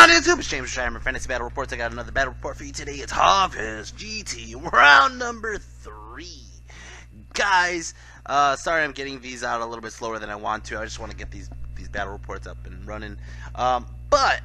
on YouTube? It's James Schreiber, Fantasy Battle Reports. I got another battle report for you today. It's Hogfest GT round number 3. Guys, sorry I'm getting these out a little bit slower than I want to. I just want to get these battle reports up and running. But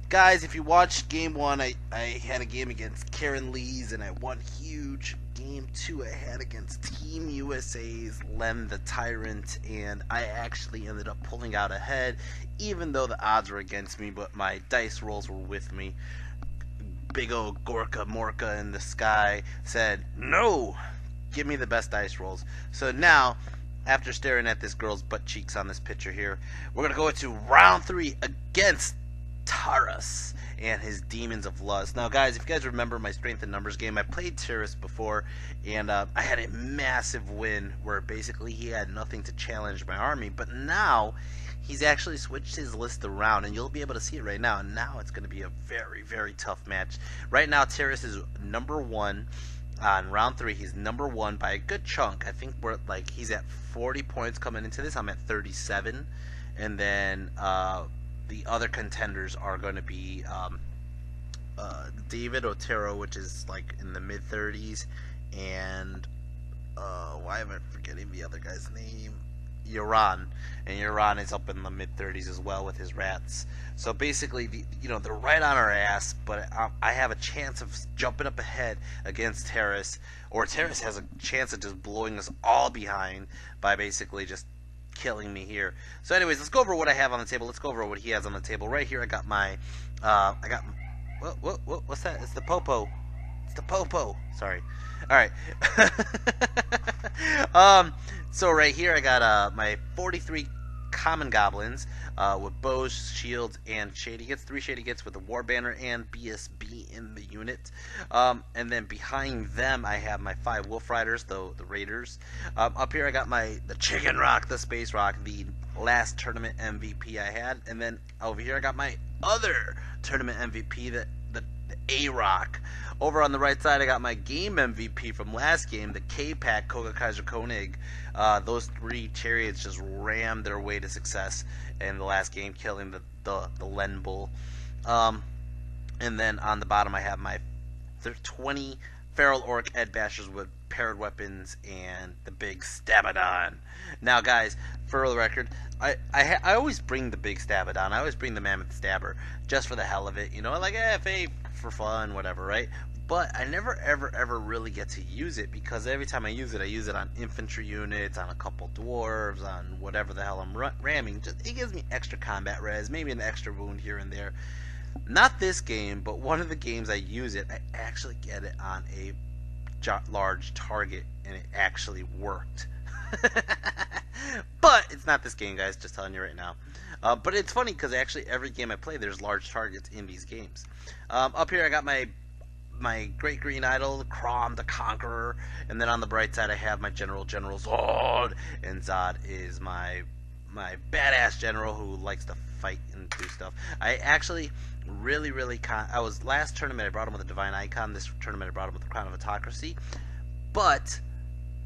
guys, if you watched game 1, I had a game against Karen Lee's and I won huge. Game 2 I had against Team USA's Lem the Tyrant, and I actually ended up pulling out ahead, even though the odds were against me, but my dice rolls were with me. Big old Gorka Morka in the sky said, no, give me the best dice rolls. So now, after staring at this girl's butt cheeks on this picture here, we're going to go into round 3 against Taras and his Demons of Lust. Now guys, if you guys remember my strength and numbers game, I played Taras before, and I had a massive win where basically he had nothing to challenge my army, but now he's actually switched his list around, and you'll be able to see it right now. And now it's going to be a very, very tough match. Right now Taras is number 1 on round 3. He's number 1 by a good chunk. I think we're like, he's at 40 points coming into this. I'm at 37, and then the other contenders are going to be David Otero, which is like in the mid 30s, and why am I forgetting the other guy's name? Yaron, and Yaron is up in the mid 30s as well with his rats. So basically, they're right on our ass, but I have a chance of jumping up ahead against Taras, or Taras has a chance of just blowing us all behind by basically just killing me here. So anyways, let's go over what I have on the table. Let's go over what he has on the table. Right here I got my what's that? It's the Popo. It's the Popo. Sorry. Alright. So right here I got my 43 common goblins with bows, shields, and shady gets. 3 shady gets with a war banner and BSB in the unit. And then behind them I have my 5 wolf riders, the raiders. Up here I got the chicken rock, the space rock, the last tournament MVP I had. And then over here I got my other tournament MVP, the A-Rock. Over on the right side I got my game MVP from last game, the K-Pack Koga Kaiser Koenig. Those 3 chariots just rammed their way to success in the last game, killing the Len Bull. And then on the bottom I have my 20 Feral Orc Ed Bashers with paired weapons and the big Stabadon. Now guys, for the record, I always bring the big Stabadon. I always bring the Mammoth Stabber just for the hell of it, like FA for fun, whatever, right? But I never ever really get to use it, because every time I use it on infantry units, on a couple dwarves, on whatever the hell I'm ramming. It gives me extra combat res, maybe an extra wound here and there. Not this game, but one of the games I use it, I actually get it on a large target, and it actually worked. But it's not this game, guys, just telling you right now. But it's funny because actually every game I play, there's large targets in these games. Up here I got my Great Green Idol, Crom the Conqueror, and then on the bright side I have my General Zod, and Zod is my badass general who likes to fight and do stuff. I actually really last tournament I brought him with a Divine Icon. This tournament I brought him with the Crown of Autocracy, but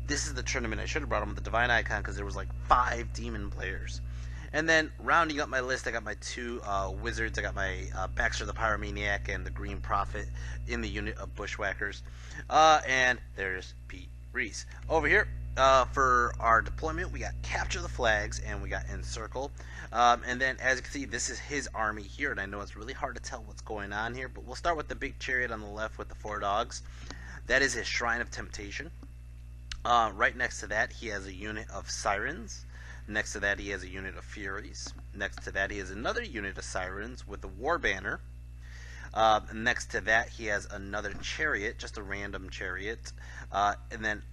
this is the tournament I should have brought him with the Divine Icon, because there was like 5 demon players. And then rounding up my list, I got my 2 wizards. I got my Baxter the Pyromaniac and the Green Prophet in the unit of Bushwhackers. And there's Pete Reese. Over here, for our deployment, we got Capture the Flags and we got Encircle. And then, as you can see, this is his army here. And I know it's really hard to tell what's going on here, but we'll start with the big chariot on the left with the 4 dogs. That is his Shrine of Temptation. Right next to that, he has a unit of Sirens. Next to that, he has a unit of Furies. Next to that, he has another unit of Sirens with a War Banner. Next to that, he has another chariot, just a random chariot. And then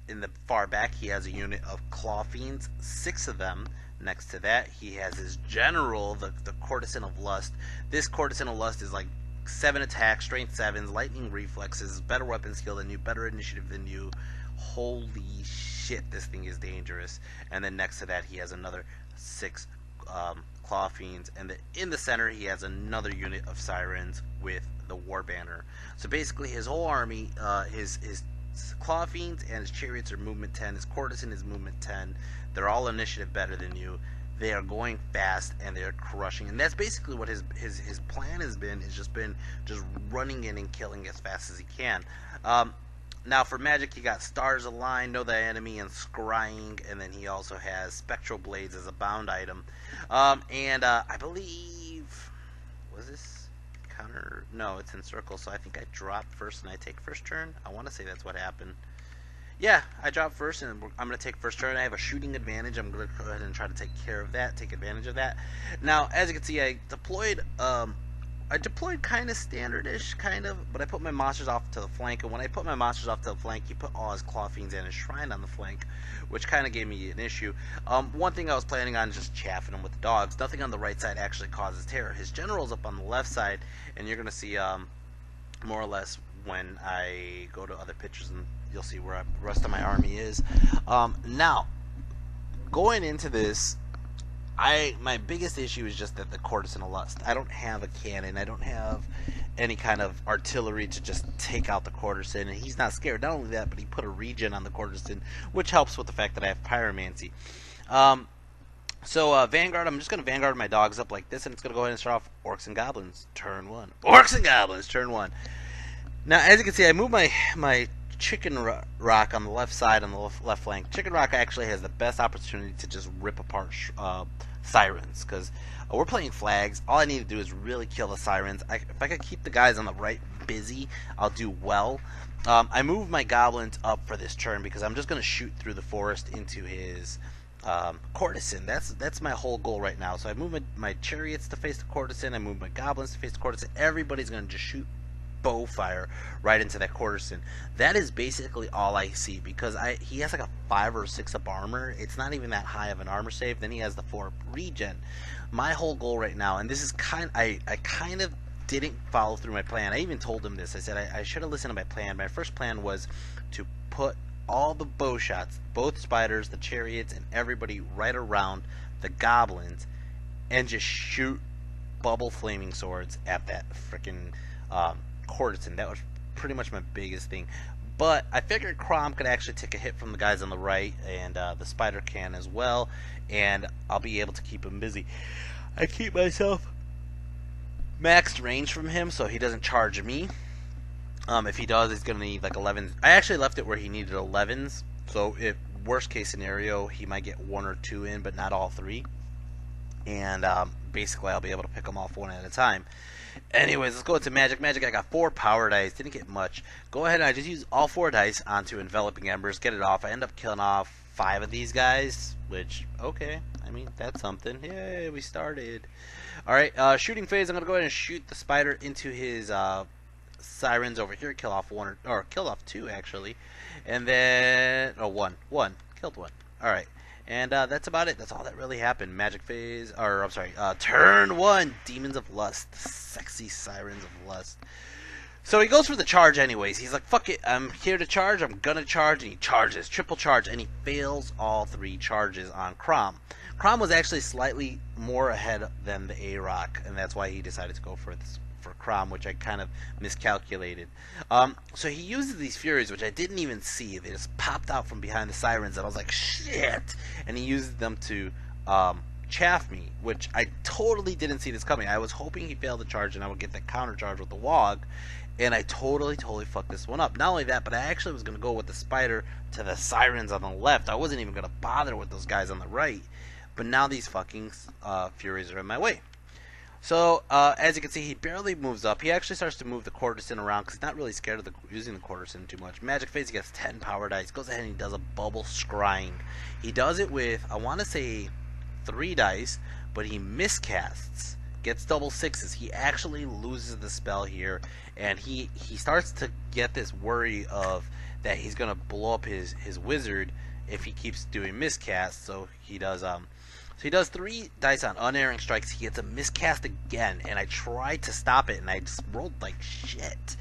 in the far back, he has a unit of Claw Fiends, 6 of them. Next to that, he has his general, the Courtesan of Lust. This Courtesan of Lust is like 7 attack, strength 7s, lightning reflexes, better weapon skill than you, better initiative than you. Holy shit, this thing is dangerous. And then next to that, he has another 6 Claw Fiends, and in the center he has another unit of Sirens with the War Banner. So basically his whole army, his Claw Fiends and his chariots are movement 10, his Courtesan is movement 10. They're all initiative better than you. they are going fast and they're crushing. And that's basically what his plan has been, is just running in and killing as fast as he can. Now for magic, he got Stars Align, Know Thy Enemy, and Scrying, and then he also has Spectral Blades as a bound item. I believe, was this counter? No, it's Encircle, so I think I drop first and I take first turn. I want to say that's what happened. Yeah, I drop first and I'm going to take first turn. I have a shooting advantage. I'm going to go ahead and try to take care of that, take advantage of that. Now, as you can see, I deployed kind of standard-ish, kind of, but I put my monsters off to the flank, and when I put my monsters off to the flank, he put all his Claw Fiends and his Shrine on the flank, which kind of gave me an issue. One thing I was planning on is just chaffing him with the dogs. Nothing on the right side actually causes terror. His general's up on the left side, and you're going to see more or less when I go to other pictures, and you'll see where the rest of my army is. Now, going into this, my biggest issue is just that the Courtesan of Lust. I don't have a cannon. I don't have any kind of artillery to just take out the Courtesan, and he's not scared. Not only that, but he put a regen on the Courtesan, which helps with the fact that I have Pyromancy. Vanguard, I'm just going to Vanguard my dogs up like this, and it's going to go ahead and start off Orcs and Goblins, turn 1. Orcs and Goblins, turn 1. Now, as you can see, I moved my Chicken Rock on the left side, on the left flank. Chicken Rock actually has the best opportunity to just rip apart Sirens, because we're playing flags. All I need to do is really kill the Sirens. If I could keep the guys on the right busy, I'll do well. I moved my Goblins up for this turn because I'm just going to shoot through the forest into his Courtesan. That's my whole goal right now. So I moved my Chariots to face the Courtesan. I moved my Goblins to face the Courtesan. Everybody's going to just shoot bow fire right into that Courtesan. That is basically all I see, because he has like a 5 or 6 up armor. It's not even that high of an armor save. Then he has the 4 regen. My whole goal right now, and this is I kind of didn't follow through my plan. I even told him this. I said I should have listened to my plan. My first plan was to put all the bow shots, both spiders, the Chariots, and everybody right around the Goblins, and just shoot bubble flaming swords at that freaking Courtesan. That was pretty much my biggest thing. But I figured Crom could actually take a hit from the guys on the right, and the spider can as well, and I'll be able to keep him busy. I keep myself maxed range from him so he doesn't charge me. If he does, he's going to need like 11s. I actually left it where he needed 11s, so if worst case scenario, he might get 1 or 2 in, but not all 3. And basically I'll be able to pick them off one at a time. Anyways, let's go into Magic. Magic, I got 4 power dice. Didn't get much. Go ahead and I just use all 4 dice onto Enveloping Embers. Get it off. I end up killing off 5 of these guys, which, okay. I mean, that's something. Yay, we started. Alright, shooting phase. I'm going to go ahead and shoot the spider into his Sirens over here. Kill off 1, or killed off 2, actually. And then, oh, 1. Killed 1. Alright. And that's about it. That's all that really happened. Magic phase, or I'm sorry, turn 1, Demons of Lust, sexy Sirens of Lust. So he goes for the charge anyways. He's like, fuck it, I'm here to charge, I'm gonna charge, and he charges, triple charge, and he fails all 3 charges on Crom. Crom was actually slightly more ahead than the A-Rock, and that's why he decided to go for Crom, which I kind of miscalculated. So he uses these Furies, which I didn't even see. They just popped out from behind the Sirens, and I was like, shit! And he used them to chaff me, which I totally didn't see this coming. I was hoping he failed the charge, and I would get that counter charge with the Wog, and I totally fucked this one up. Not only that, but I actually was going to go with the Spider to the Sirens on the left. I wasn't even going to bother with those guys on the right, but now these fucking Furies are in my way. So, as you can see, he barely moves up. He actually starts to move the Courtesan around because he's not really scared of using the Courtesan too much. Magic phase, he gets 10 power dice. Goes ahead and he does a bubble scrying. He does it with, I want to say, 3 dice, but he miscasts. Gets double 6s. He actually loses the spell here, and he starts to get this worry of that he's going to blow up his wizard if he keeps doing miscasts. So he does 3 dice on unerring strikes. He gets a miscast again, and I tried to stop it, and I just rolled like shit.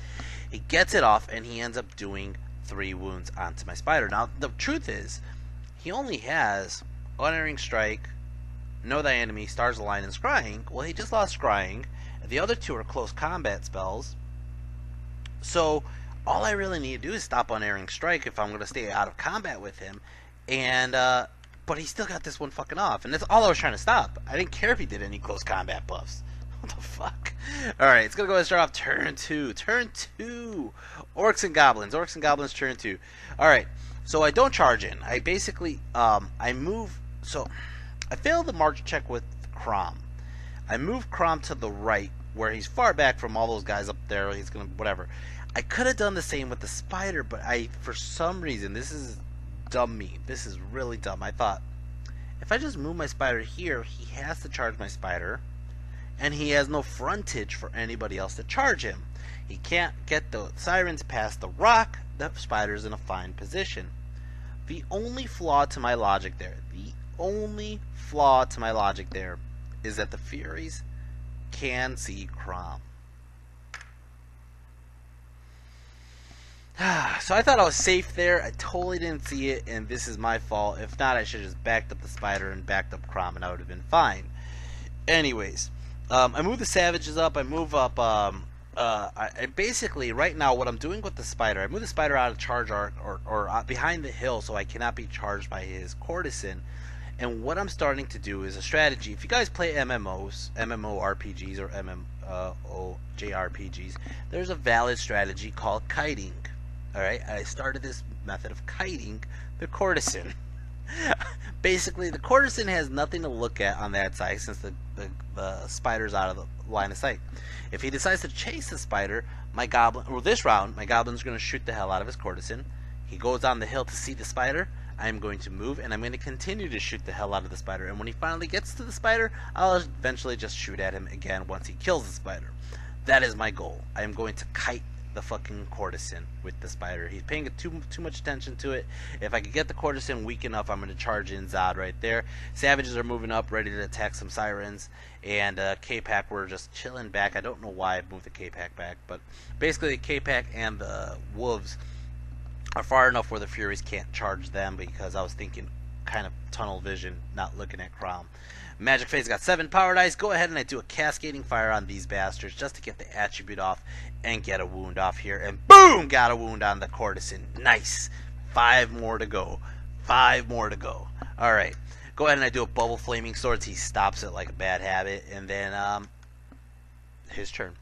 He gets it off, and he ends up doing 3 wounds onto my spider. Now, the truth is, he only has unerring strike, Know Thy Enemy, Stars Align, and Scrying. Well, he just lost Scrying. The other 2 are close combat spells. So, all I really need to do is stop unerring strike if I'm going to stay out of combat with him, and but he still got this one fucking off, and that's all I was trying to stop. I didn't care if he did any close combat buffs. What the fuck? Alright, it's gonna go ahead and start off turn 2. Turn 2! Orcs and Goblins. Orcs and Goblins turn 2. Alright, so I don't charge in. I basically, I move, so I failed the march check with Crom. I move Crom to the right, where he's far back from all those guys up there. He's gonna, whatever. I could have done the same with the spider, but for some reason, this is dumb me. This is really dumb. I thought, if I just move my spider here, he has to charge my spider, and he has no frontage for anybody else to charge him. He can't get the sirens past the rock. The spider's in a fine position. The only flaw to my logic there, is that the Furies can see Crom. So I thought I was safe there. I totally didn't see it, and this is my fault. If not, I should have just backed up the spider and backed up Crom, and I would have been fine. Anyways, I move the savages up. I move up. I basically, right now, what I'm doing with the spider, I move the spider out of charge arc or behind the hill, so I cannot be charged by his courtesan. And what I'm starting to do is a strategy. If you guys play MMORPGs or MMOJRPGs, there's a valid strategy called kiting. Alright, I started this method of kiting the courtesan. Basically, the courtesan has nothing to look at on that side since the spider's out of the line of sight. If he decides to chase the spider, this round, my goblin's going to shoot the hell out of his courtesan. He goes on the hill to see the spider. I'm going to move, and I'm going to continue to shoot the hell out of the spider. And when he finally gets to the spider, I'll eventually just shoot at him again once he kills the spider. That is my goal. I am going to kite the fucking courtesan with the spider. He's paying too much attention to it. If I could get the courtesan weak enough, I'm going to charge in Zod right there. Savages are moving up, ready to attack some sirens. And K-Pack, we're just chilling back. I don't know why I moved the K-Pack back, but basically the K-Pack and the wolves are far enough where the Furies can't charge them, because I was thinking kind of tunnel vision, not looking at Crom. Magic Phase got 7 power dice. Go ahead and I do a cascading fire on these bastards just to get the attribute off and get a wound off here. And boom! Got a wound on the courtesan. Nice. 5 more to go. 5 more to go. Alright. Go ahead and I do a bubble flaming swords. He stops it like a bad habit. And then, his turn.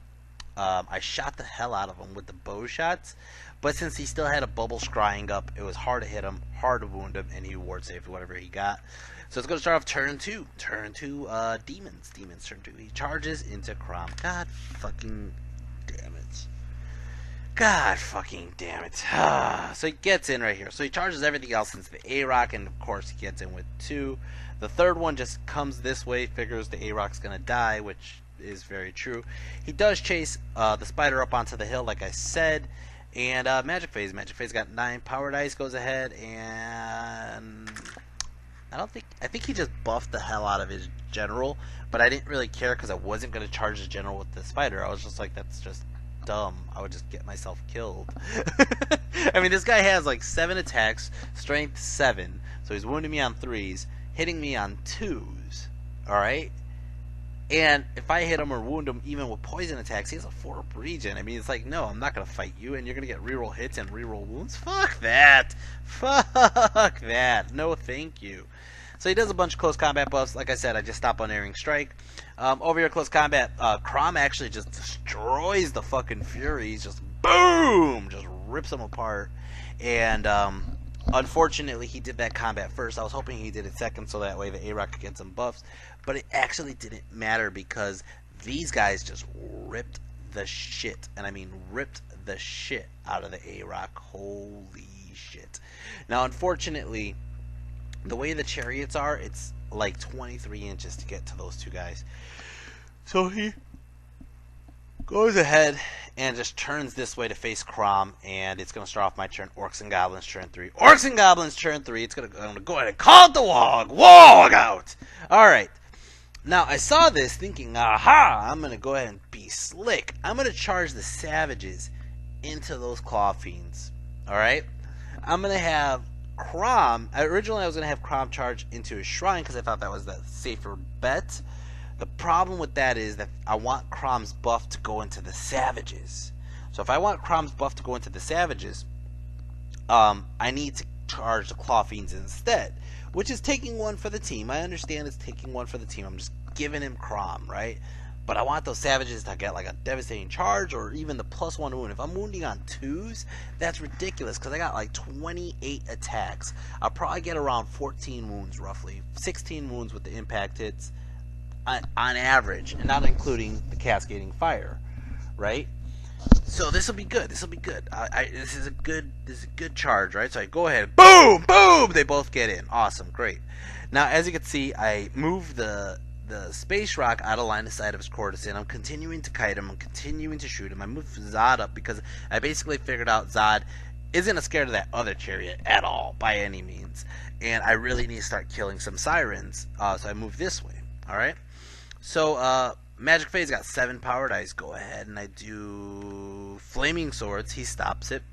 I shot the hell out of him with the bow shots. But since he still had a bubble scrying up, it was hard to hit him, hard to wound him, and he ward saved whatever he got. So it's going to start off turn 2. Turn 2, Demons. Demons turn 2. He charges into Crom. God fucking damn it. God fucking damn it. So he gets in right here. So he charges everything else into the A-Rock, and of course he gets in with 2. The third one just comes this way, figures the A-Rock's going to die, which is very true. He does chase the spider up onto the hill, like I said. And Magic Phase. Magic Phase got 9 power dice, goes ahead, and I think he just buffed the hell out of his general, but I didn't really care because I wasn't going to charge the general with the spider. I was just like, that's just dumb. I would just get myself killed. I mean, this guy has like 7 attacks, strength 7, so he's wounding me on 3s, hitting me on 2s, alright? And if I hit him or wound him even with poison attacks, he has a 4 regen. I mean, it's like, no, I'm not going to fight you, and you're going to get reroll hits and reroll wounds? Fuck that. Fuck that. No, thank you. So he does a bunch of close combat buffs. Like I said, I just stopped unerring strike. Over here, close combat, Crom actually just destroys the fucking Furies. Just boom! Just rips them apart. And unfortunately, he did that combat first. I was hoping he did it second so that way the A-Rock could get some buffs. But it actually didn't matter because these guys just ripped the shit. And I mean ripped the shit out of the A-Rock. Holy shit. Now, unfortunately, the way the chariots are, it's like 23 inches to get to those 2 guys. So he goes ahead and just turns this way to face Crom, and it's going to start off my turn. Orcs and Goblins turn 3. Orcs and Goblins turn 3. I'm going to go ahead and call it the Wog. Wog out! Alright. Now, I saw this thinking, aha, I'm going to go ahead and be slick. I'm going to charge the savages into those claw fiends. Alright? I'm going to have Crom. Originally, I was going to have Crom charge into his shrine because I thought that was the safer bet. The problem with that is that I want Crom's buff to go into the savages. So if I want Crom's buff to go into the savages, I need to charge the Claw Fiends instead, which is taking one for the team. I understand it's taking one for the team. I'm just giving him Crom, right? But I want those savages to get like a devastating charge or even the +1 wound. If I'm wounding on 2s, that's ridiculous because I got like 28 attacks. I'll probably get around 14 wounds roughly. 16 wounds with the impact hits on average, and not including the cascading fire, right? So this will be good. This will be good. This is a good charge, right? So I go ahead, boom, boom. They both get in. Awesome, great. Now, as you can see, I move the space rock out of line of sight of his courtesan. I'm continuing to kite him. I'm continuing to shoot him. I move Zod up because I basically figured out Zod isn't scared of that other chariot at all, by any means. And I really need to start killing some sirens. So I move this way. Alright? So, Magic Phase got 7 power dice. Go ahead and I do Flaming Swords. He stops it.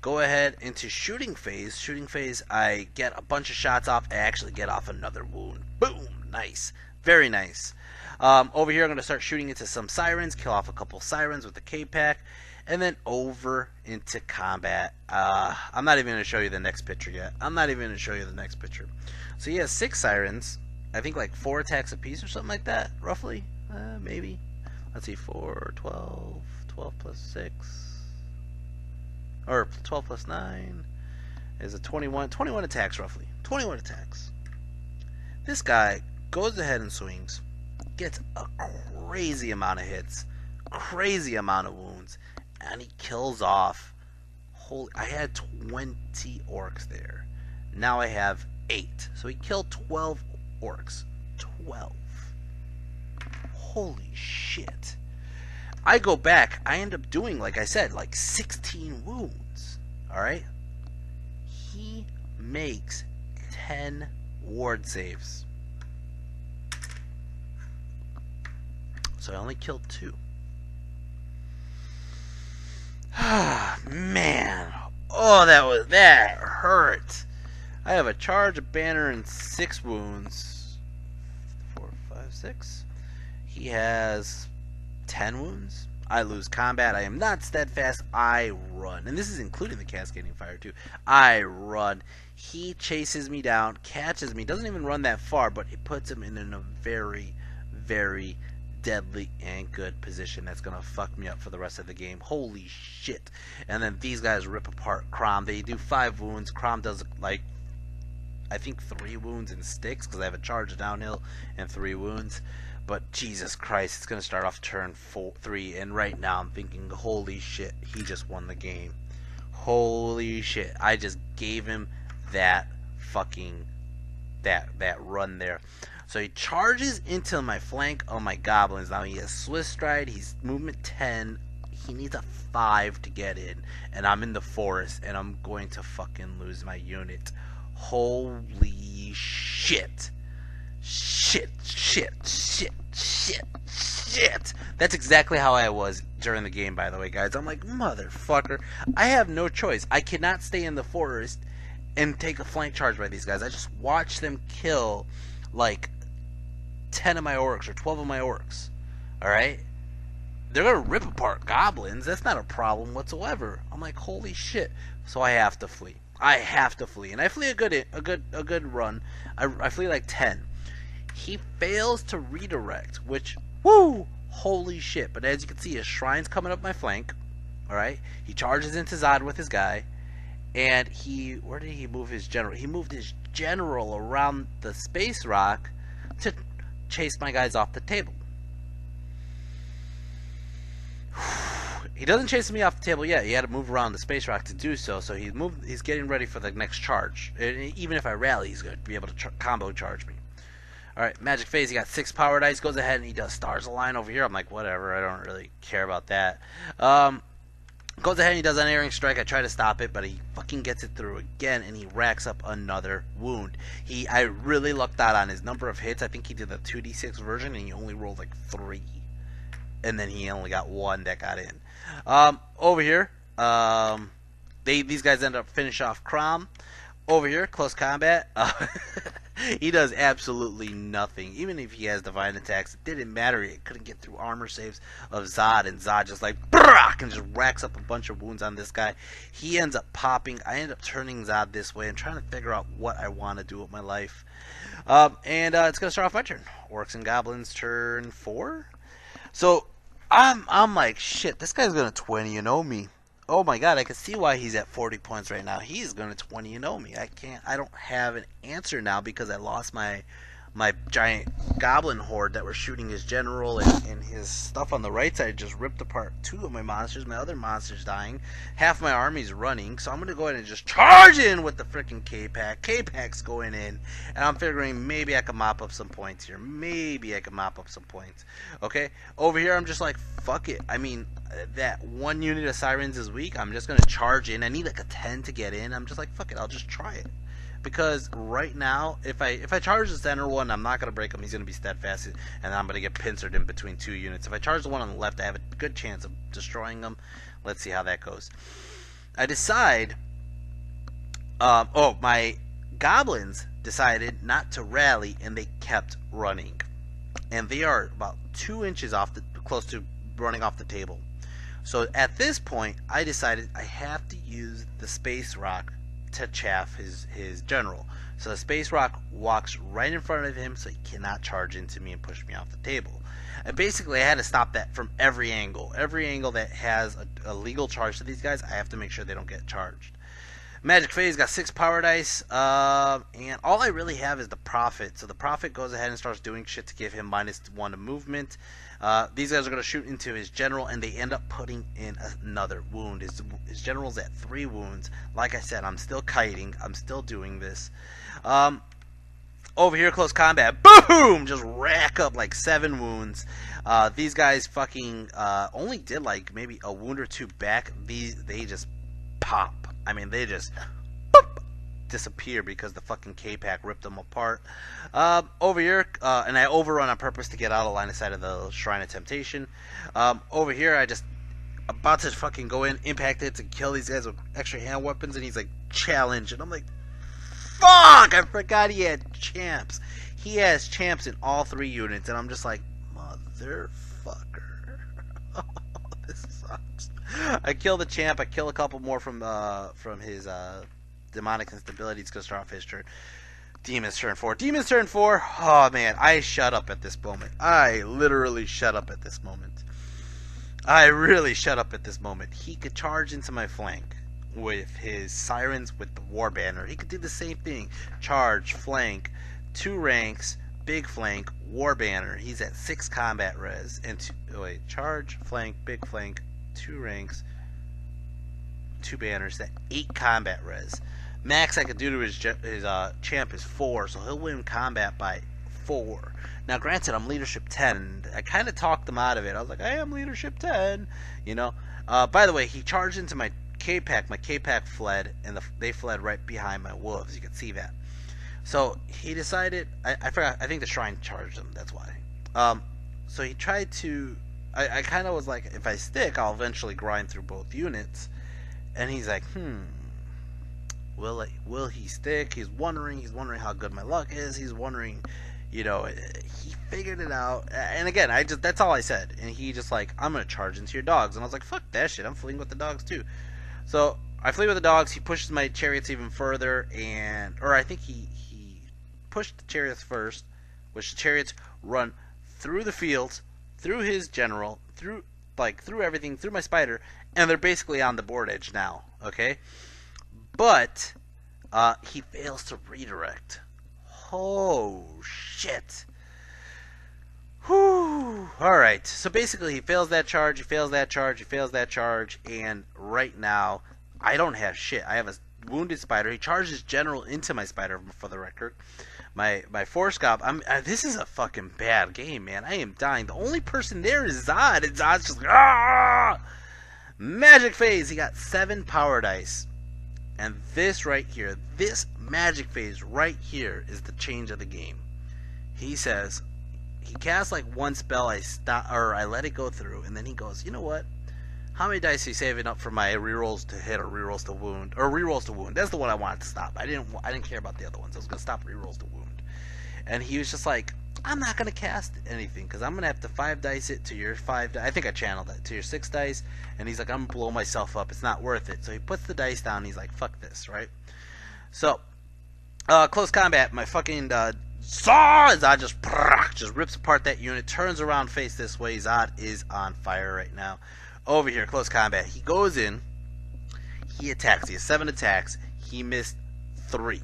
Go ahead into Shooting Phase. Shooting Phase, I get a bunch of shots off. I actually get off another wound. Boom! Nice. Very nice. Over here, I'm going to start shooting into some sirens, kill off a couple sirens with the K-Pack, and then over into combat. I'm not even going to show you the next picture yet. So he has 6 sirens, I think like 4 attacks apiece or something like that, roughly, maybe. Let's see, 4, 12, 12 plus 6, or 12 plus 9 is a 21 attacks roughly. 21 attacks. This guy goes ahead and swings, gets a crazy amount of hits, crazy amount of wounds, and he kills off. I had 20 orcs there. Now I have 8. So he killed 12 orcs. 12. Holy shit. I go back, I end up doing, like I said, like 16 wounds. Alright? He makes 10 ward saves. So I only killed 2. Man. Oh, that hurt. I have a charge, a banner, and 6 wounds. 4, 5, 6. He has 10 wounds. I lose combat. I am not steadfast. I run. And this is including the cascading fire too. I run. He chases me down, catches me, doesn't even run that far, but it puts him in a very, very deadly and good position that's gonna fuck me up for the rest of the game. Holy shit. And then these guys rip apart Crom. They do 5 wounds. Crom does like I think 3 wounds and sticks because I have a charge downhill and 3 wounds. But Jesus Christ, it's gonna start off turn 3, and right now I'm thinking, holy shit, he just won the game. Holy shit, I just gave him that fucking that run there. So he charges into my flank on my goblins. Now he has Swift Stride, he's movement 10, he needs a 5 to get in, and I'm in the forest, and I'm going to fucking lose my unit. Holy shit. Shit. That's exactly how I was during the game, by the way, guys. I'm like, motherfucker, I have no choice. I cannot stay in the forest and take a flank charge by these guys. I just watch them kill like 10 of my orcs or 12 of my orcs. Alright? They're gonna rip apart goblins. That's not a problem whatsoever. I'm like, holy shit. So I have to flee. And I flee a good run. I flee like 10. He fails to redirect, which, woo, holy shit. But as you can see, his shrine's coming up my flank. Alright? He charges into Zod with his guy. And where did he move his general? He moved his general around the space rock to chase my guys off the table. He doesn't chase me off the table yet. He had to move around the space rock to do so. So he's getting ready for the next charge. And even if I rally, he's going to be able to combo charge me. Alright, Magic Phase, he got 6 power dice. Goes ahead and he does Stars Align over here. I'm like, whatever. I don't really care about that. Goes ahead and he does Unerring Strike. I try to stop it, but he fucking gets it through again, and he racks up another wound. I really lucked out on his number of hits. I think he did the 2d6 version, and he only rolled like 3. And then he only got 1 that got in. Over here, these guys end up finish off Crom. Over here, close combat. He does absolutely nothing. Even if he has divine attacks, it didn't matter. It couldn't get through armor saves of Zod, and Zod just like and just racks up a bunch of wounds on this guy. He ends up popping. I end up turning Zod this way and trying to figure out what I want to do with my life. It's gonna start off my turn. Orcs and Goblins, turn 4. So I'm like, shit, this guy's gonna 20-0 me. Oh my god, I can see why he's at 40 points right now. He's gonna 20-0 me. I don't have an answer now because I lost my giant goblin horde that were shooting his general, and his stuff on the right side just ripped apart 2 of my monsters. My other monster's dying. Half my army's running, so I'm gonna go ahead and just charge in with the freaking K-Pack. K-Pack's going in, and I'm figuring maybe I can mop up some points here. Maybe I can mop up some points. Okay, over here I'm just like, fuck it. I mean, that 1 unit of sirens is weak. I'm just gonna charge in. I need like a 10 to get in. I'm just like, fuck it, I'll just try it. Because right now, if I charge the center one, I'm not going to break him. He's going to be steadfast, and I'm going to get pincered in between 2 units. If I charge the one on the left, I have a good chance of destroying him. Let's see how that goes. I decide... my goblins decided not to rally, and they kept running. And they are about 2 inches close to running off the table. So at this point, I decided I have to use the space rock to chaff his general. So the space rock walks right in front of him, so he cannot charge into me and push me off the table. And basically I had to stop that from every angle. Every angle that has a legal charge to these guys, I have to make sure they don't get charged. Magic Phase got 6 power dice, and all I really have is the Prophet. So the Prophet goes ahead and starts doing shit to give him -1 to movement. These guys are going to shoot into his general, and they end up putting in another wound. His general's at 3 wounds. Like I said, I'm still kiting. I'm still doing this. Over here, close combat. Boom! Just rack up like 7 wounds. These guys fucking only did like maybe a wound or 2 back. They just pop. I mean, they just boop, disappear because the fucking K-Pack ripped them apart. Over here, and I overrun on purpose to get out of line of sight of the Shrine of Temptation. Over here, I just about to fucking go in, impact hits, and kill these guys with extra hand weapons, and he's like, challenge, and I'm like, fuck! I forgot he had champs. He has champs in all 3 units, and I'm just like, motherfucker. This sucks. I kill the champ. I kill a couple more from his demonic instability. It's gonna start off his turn. Demon's turn 4. Demon's turn 4. Oh man, I shut up at this moment. I literally shut up at this moment. I really shut up at this moment. He could charge into my flank with his sirens with the war banner. He could do the same thing. Charge, flank, 2 ranks, big flank, war banner. He's at 6 combat res and charge, flank, big flank, 2 ranks, 2 banners, that 8 combat res. Max I could do to his champ is 4, so he'll win combat by 4. Now granted, I'm leadership 10. I kind of talked him out of it. I was like, I am leadership 10, you know. By the way, he charged into my K-Pack. My K-Pack fled, and they fled right behind my wolves. You can see that. So he decided, I forgot, I think the Shrine charged him, that's why. So he tried to, I kind of was like, if I stick, I'll eventually grind through both units. And he's like, will he stick? He's wondering how good my luck is. He's wondering, you know, he figured it out. And again, that's all I said. And he just like, I'm going to charge into your dogs. And I was like, fuck that shit, I'm fleeing with the dogs too. So I flee with the dogs. He pushes my chariots even further, or I think he pushed the chariots first, which the chariots run through the fields, through his general, through everything, through my spider, and they're basically on the board edge now, okay? But he fails to redirect. Oh shit. Whew. Alright, so basically he fails that charge, he fails that charge, he fails that charge, and right now I don't have shit. I have a wounded spider. He charges general into my spider, for the record. My force gob. This is a fucking bad game, man. I am dying. The only person there is Zod, and Zod's just like, ah! Magic Phase. He got 7 power dice, and this right here, this Magic Phase right here, is the change of the game. He says, he casts like 1 spell. I let it go through, and then he goes, you know what? How many dice are you saving up for my rerolls to hit or rerolls to wound? Or rerolls to wound. That's the one I wanted to stop. I didn't care about the other ones. I was gonna stop rerolls to wound. and he was just like, I'm not gonna cast anything because I'm gonna have to 5 dice it to your 5. I think I channeled that to your 6 dice, and he's like, I'm gonna blow myself up. It's not worth it. So he puts the dice down. And he's like, fuck this, right? So, close combat. My fucking Zod just rips apart that unit, turns around, face this way. Zod is on fire right now. Over here, close combat. He goes in. He attacks. He has 7 attacks. He missed 3.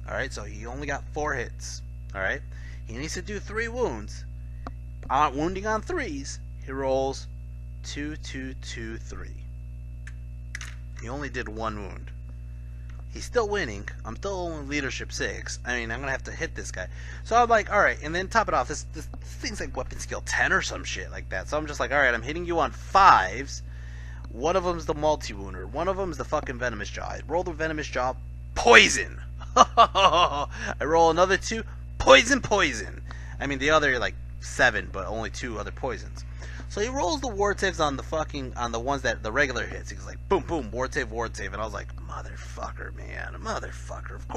All right, so he only got 4 hits. All right. He needs to do 3 wounds. Wounding on 3s, he rolls 2, 2, 2, 3. He only did 1 wound. He's still winning. I'm still only leadership 6. I mean, I'm gonna have to hit this guy. So I'm like, all right, and then top it off. This thing's like weapon skill 10 or some shit like that. So I'm just like, all right, I'm hitting you on 5s. One of them's the multi-wounder. One of them's the fucking venomous jaw. I roll the venomous jaw, poison. I roll another 2. Poison, poison. I mean, the other like 7, but only 2 other poisons. So he rolls the ward saves on the ones that the regular hits. He's like, boom, boom, ward save, and I was like, motherfucker, man, motherfucker. Of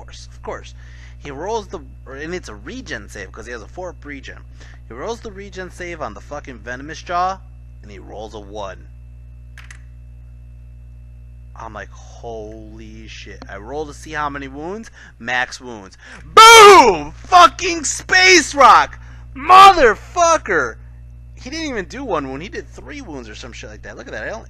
course. He rolls and it's a regen save because he has a 4-up regen. He rolls the regen save on the fucking venomous jaw, and he rolls a 1. I'm like, holy shit. I roll to see how many wounds. Max wounds. Boom! Fucking space rock! Motherfucker! He didn't even do 1 wound. He did 3 wounds or some shit like that. Look at that.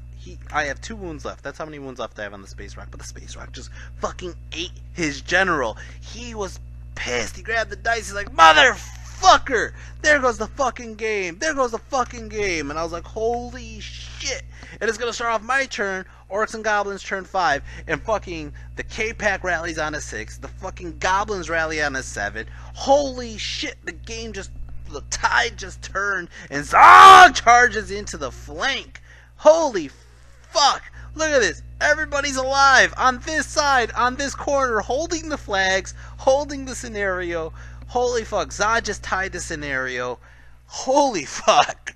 I have 2 wounds left. That's how many wounds left I have on the space rock. But the space rock just fucking ate his general. He was pissed. He grabbed the dice. He's like, motherfucker! There goes the fucking game. There goes the fucking game. And I was like, holy shit. And it's going to start off my turn. Orcs and Goblins turn 5, and fucking the K-Pack rallies on a 6, the fucking Goblins rally on a 7. Holy shit, the tide just turned, and Zog charges into the flank. Holy fuck, look at this. Everybody's alive on this side, on this corner, holding the flags, holding the scenario. Holy fuck, Zod just tied the scenario. Holy fuck.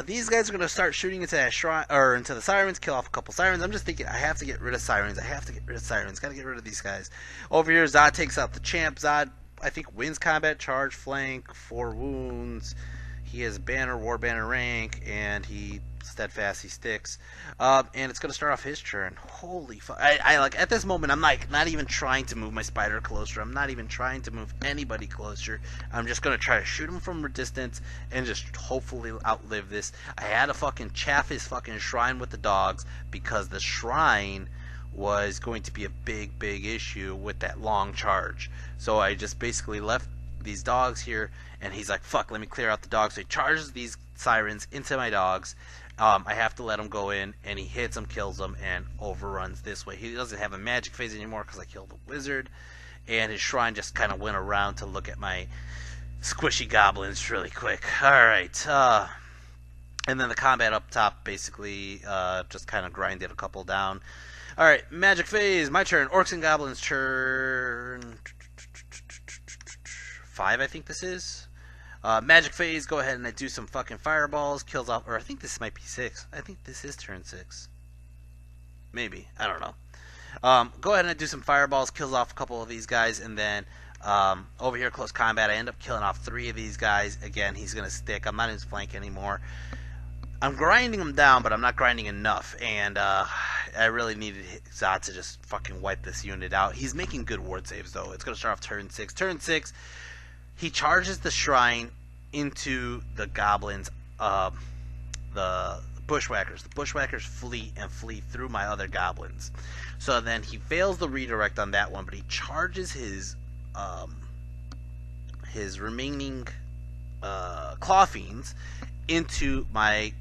These guys are going to start shooting into that shrine, or into the sirens, kill off a couple sirens. I'm just thinking, I have to get rid of sirens. Gotta get rid of these guys. Over here, Zod takes out the champ. Zod, I think, wins combat, charge, flank, 4 wounds. He has banner, war banner rank, and he steadfast, he sticks. And it's going to start off his turn. Holy fuck. I like, at this moment, I'm like, not even trying to move my spider closer. I'm not even trying to move anybody closer. I'm just going to try to shoot him from a distance and just hopefully outlive this. I had to fucking chaff his fucking shrine with the dogs because the shrine was going to be a big issue with that long charge. So I just basically left these dogs here, and he's like, fuck, let me clear out the dogs. So he charges these sirens into my dogs. I have to let him go in, and he hits them, kills them, and overruns this way. He doesn't have a magic phase anymore because I killed the wizard, and his shrine just kind of went around to look at my squishy goblins really quick. Alright, and then the combat up top basically just kind of grinded a couple down. Alright, magic phase, my turn. Orcs and Goblins turn 5, I think this is. Magic phase, go ahead and I do some fucking fireballs, kills off, or I think this might be 6. I think this is turn 6. Maybe, I don't know. Go ahead and I do some fireballs, kills off a couple of these guys, and then over here, close combat, I end up killing off 3 of these guys. Again, he's going to stick. I'm not in his flank anymore. I'm grinding him down, but I'm not grinding enough, and I really needed Zod to just fucking wipe this unit out. He's making good ward saves, though. It's going to start off turn 6. Turn 6, he charges the shrine into the goblins, the bushwhackers. The bushwhackers flee through my other goblins. So then he fails the redirect on that one, but he charges his remaining claw fiends into my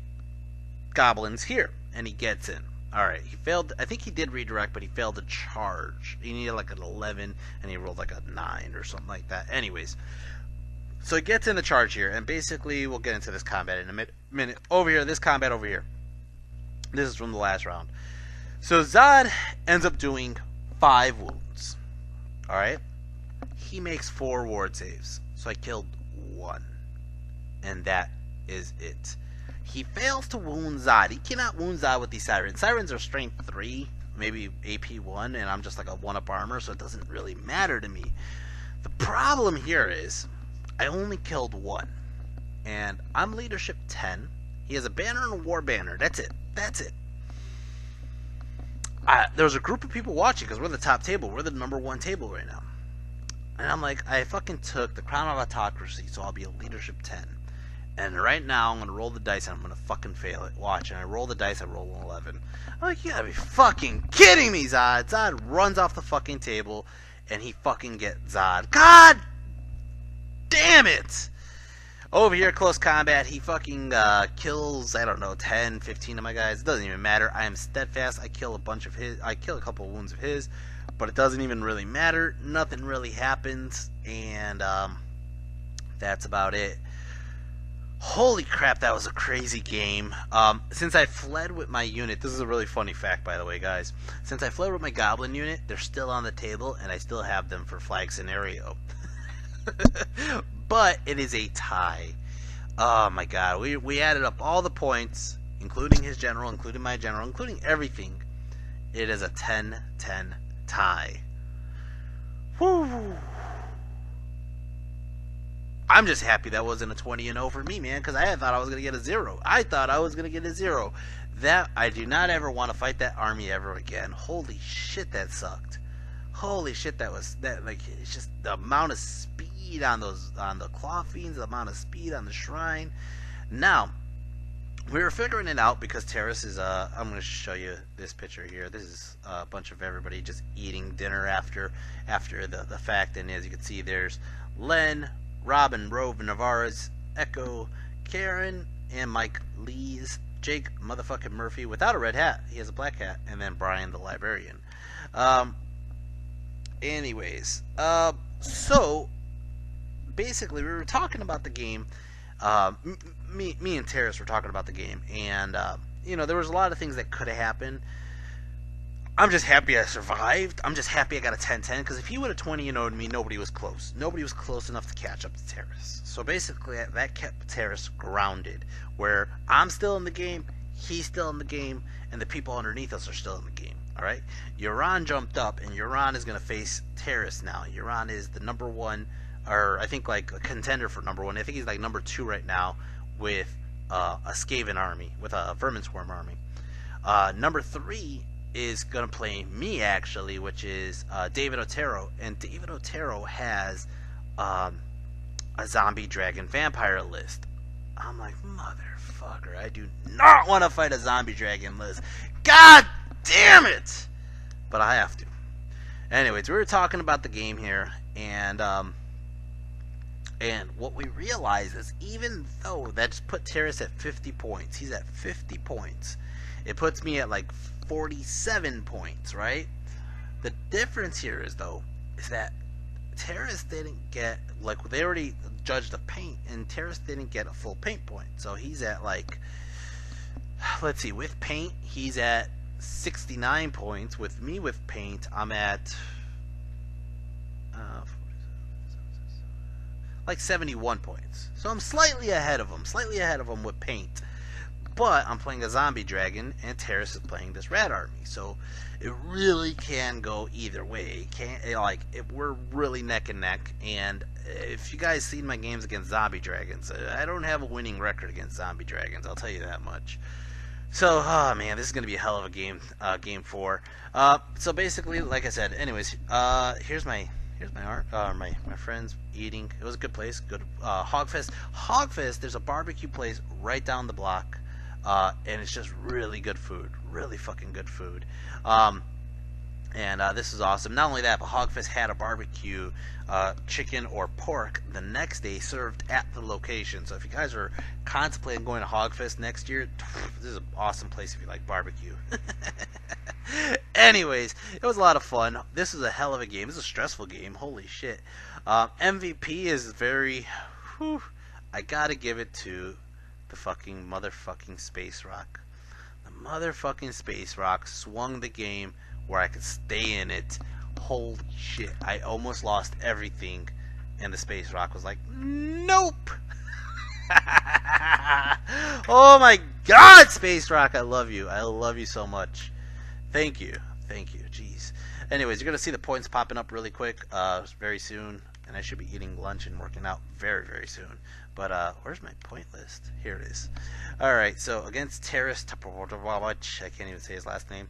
goblins here, and he gets in. Alright, he failed. I think he did redirect, but he failed to charge. He needed like an 11, and he rolled like a 9 or something like that. Anyways, so he gets in the charge here, and basically we'll get into this combat in a minute. Over here, this combat over here. This is from the last round. So Zod ends up doing 5 wounds. Alright? He makes 4 ward saves. So I killed 1. And that is it. He fails to wound Zod. He cannot wound Zod with these sirens. Sirens are strength 3, maybe AP 1, and I'm just like a 1-up armor, so it doesn't really matter to me. The problem here is I only killed one, and I'm leadership 10. He has a banner and a war banner. That's it. That's it. There was a group of people watching because we're the top table. We're the #1 table right now. And I'm like, I fucking took the crown of autocracy, so I'll be a leadership 10. And right now, I'm going to roll the dice, and I'm going to fucking fail it. Watch, and I roll the dice, I roll an 11. I'm like, you gotta be fucking kidding me, Zod. Zod runs off the fucking table, and he fucking gets Zod. God damn it! Over here, close combat, he fucking kills, I don't know, 10, 15 of my guys. It doesn't even matter. I am steadfast. I kill a bunch of his. I kill a couple of wounds of his, but it doesn't even really matter. Nothing really happens, and that's about it. Holy crap, that was a crazy game. Since I fled with my unit, this is a really funny fact, by the way, guys. Since I fled with my Goblin unit, they're still on the table, and I still have them for flag scenario. But it is a tie. Oh my god, we added up all the points, including his general, including my general, including everything. It is a 10-10 tie. Woo! I'm just happy that wasn't a 20-0 for me, man, because I thought I was going to get a 0. I thought I was going to get a 0. That, I do not ever want to fight that army ever again. Holy shit, that sucked. Holy shit, like, it's just the amount of speed on the claw fiends, the amount of speed on the shrine. Now, we were figuring it out because Terrace is, I'm going to show you this picture here. This is a bunch of everybody just eating dinner after the fact, and as you can see, there's Len, Robin, Rove, Navarez, Echo, Karen, and Mike Lees, Jake motherfucking Murphy without a red hat. He has a black hat, and then Brian the librarian. Anyways, so basically we were talking about the game. Me and Terrace were talking about the game, and you know, there was a lot of things that could have happened. I'm just happy I survived. I'm just happy I got a 10-10, because if he would have 20-0'd me, nobody was close. Nobody was close enough to catch up to Terrace. So basically, that kept Terrace grounded, where I'm still in the game, he's still in the game, and the people underneath us are still in the game. Alright? Euron jumped up, and Euron is going to face Terrace now. Euron is the #1, or I think like a contender for #1. I think he's like #2 right now with a Skaven army, with a Vermin Swarm army. #3 is going to play me, actually, which is David Otero. And David Otero has a zombie dragon vampire list. I'm like, motherfucker, I do not want to fight a zombie dragon list. God damn it! But I have to. Anyways, we were talking about the game here, and what we realized is, even though that just put Terrace at 50 points, he's at 50 points, it puts me at like 47 points, right? The difference here is, though, is that Terrace didn't get, like, they already judged the paint, and Terrace didn't get a full paint point. So he's at, like, let's see, with paint, he's at 69 points. With me with paint, I'm at like 71 points. So I'm slightly ahead of him with paint. But I'm playing a zombie dragon, and Terrace is playing this rat army, so it really can go either way. We're really neck and neck. And if you guys seen my games against zombie dragons, I don't have a winning record against zombie dragons. I'll tell you that much. So, oh man, this is gonna be a hell of a game. Game 4. So basically, like I said, anyways, here's my art. My friends eating. It was a good place. Good Hogfest. Hogfest. There's a barbecue place right down the block. And it's just really good food, really fucking good food. And this is awesome. Not only that, but Hogfest had a barbecue chicken or pork the next day served at the location. So if you guys are contemplating going to Hogfest next year, this is an awesome place if you like barbecue. Anyways, it was a lot of fun. This is a hell of a game. This is a stressful game. Holy shit. MVP is very... Whew, I gotta give it to the fucking motherfucking Space Rock. The motherfucking Space Rock swung the game where I could stay in it. Holy shit. I almost lost everything, and the Space Rock was like, nope. Oh my god, Space Rock, I love you. I love you so much. Thank you. Thank you. Jeez. Anyways, you're going to see the points popping up really quick very soon. and I should be eating lunch and working out very, very soon. But where's my point list? Here it is. Alright, so against Terrace Tapovich, I can't even say his last name.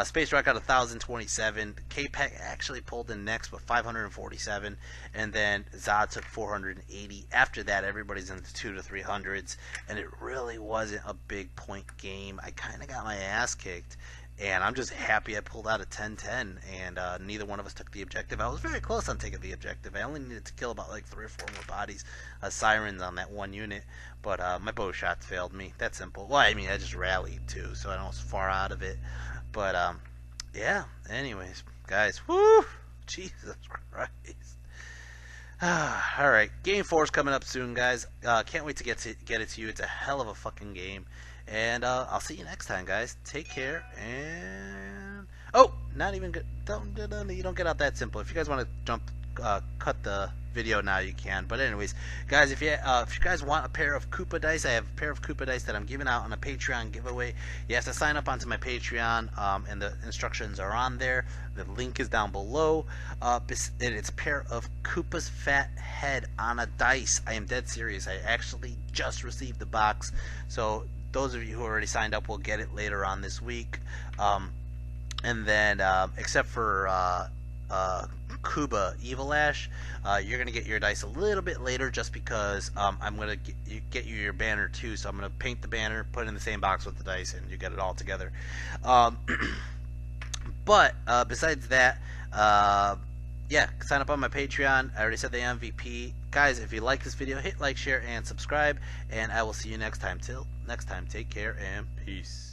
Space Rock got 1,027. K-Pack actually pulled in next with 547, and then Zod took 480. After that, everybody's in the 200 to 300s, and it really wasn't a big point game. I kind of got my ass kicked, and I'm just happy I pulled out a 10-10, and neither one of us took the objective. I was very close on taking the objective. I only needed to kill about like 3 or 4 more bodies, sirens on that one unit, but my bow shots failed me. That's simple. Well, I mean, I just rallied too, so I was far out of it. But, yeah, anyways, guys, whoo, Jesus Christ. Alright, Game 4 is coming up soon, guys. Can't wait to get it to you. It's a hell of a fucking game. And, I'll see you next time, guys. Take care, and... Oh, not even good. You don't get out that simple. If you guys want to cut the video now, you can. But anyways, guys, if you guys want a pair of Koopa dice, I have a pair of Koopa dice that I'm giving out on a Patreon giveaway. You have to sign up onto my Patreon, and the instructions are on there. The link is down below. It's a pair of Koopa's fat head on a dice. I am dead serious. I actually just received the box, so those of you who already signed up will get it later on this week. And then, except for Kuba Evil Ash, you're gonna get your dice a little bit later, just because I'm gonna get you your banner too. So I'm gonna paint the banner, put it in the same box with the dice, and you get it all together. But besides that, yeah, sign up on my Patreon. I already said the MVP. Guys, if you like this video, hit like, share, and subscribe, and I will see you next time. Till next time, take care and peace.